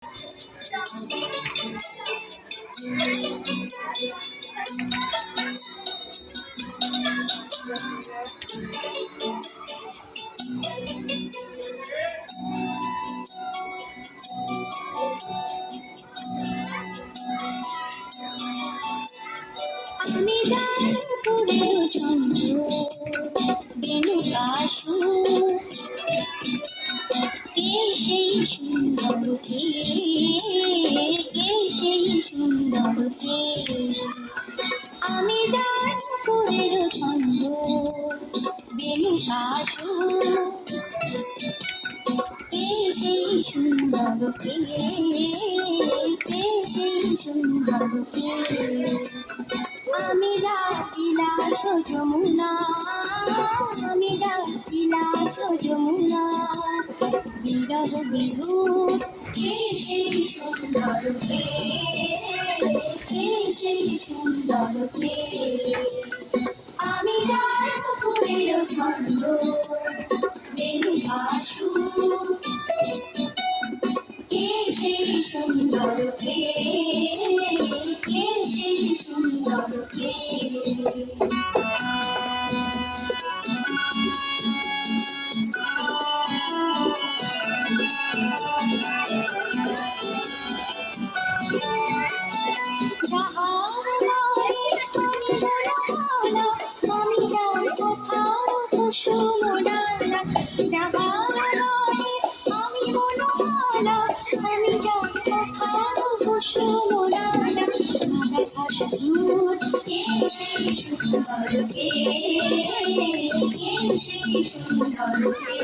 আমি যার পুরের চন্দ্র বেনুকা সুর, কে সেই সুন্দর কে, কে সেই সুন্দর কে। আমি যার পুরের ছন্দ বেনুকা সুর, কে সেই সুন্দর কে, কে সেই সুন্দর কে। আমি যাচ্ছিলাম যমুনা, আমি যাচ্ছিলাম যমুনা, বিরহ বিধু কে সেই সুন্দর কে, কে সেই সুন্দর কে। আমি যার পুরের ছন্দ বেনুকা সুর, কে সেই সুন্দর কে, কে সেই সুন্দর কে। যাহার নামে আমি বনমালা, আমি যার কোথাও কুসুম ডালা। যাহার নামে আমি বনমালা, আমি যার কোথাও কুসুম ডালা। সাদা ঘাস ফুল কে সেই সুন্দর কে, কে সেই সুন্দর কে।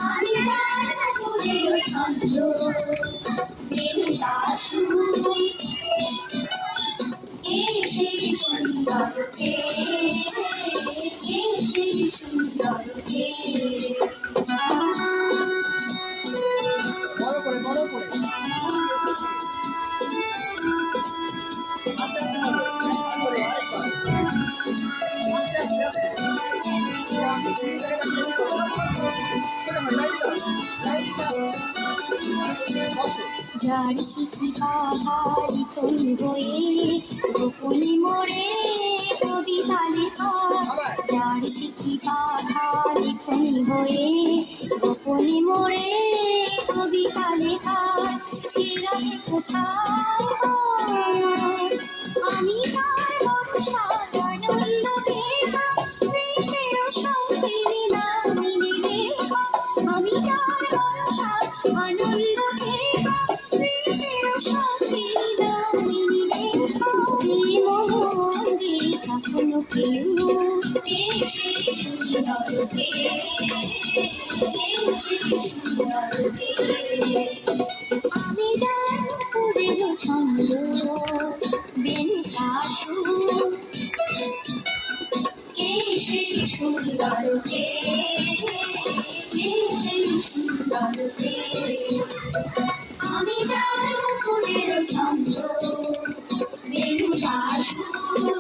আমি যার পুরের ছন্দ বেনুকা সুর, কে সেই সুন্দর কে, কে সেই সুন্দর কে। যার শিখি পাহাড়ি কোন বয়ে গোপনে মোড়ে কবিতা লেখা, যার শিখি পাহাড়ি কোন বয়ে গোপনে মোড়ে কবিতা লেখা। সে রাতে কোথায় আমি তার বর্ষা আনন্দ দেখা, স্মৃতির সঙ্গীর নামিনী দেখা। আমি তার বর্ষা আনন্দ দেখা, স্মৃতির সঙ্গীর নামিনী দেখা। যে মনে কখনো কেউ কে সেই সুন্দর কে, কে সেই সুন্দর কে। আমি যার পুরের ছন্দ বেনুকা সুর, কে সেই সুন্দর কে, কে সেই সুন্দর কে। আমি যার পুরের ছন্দ বেনুকা সুর।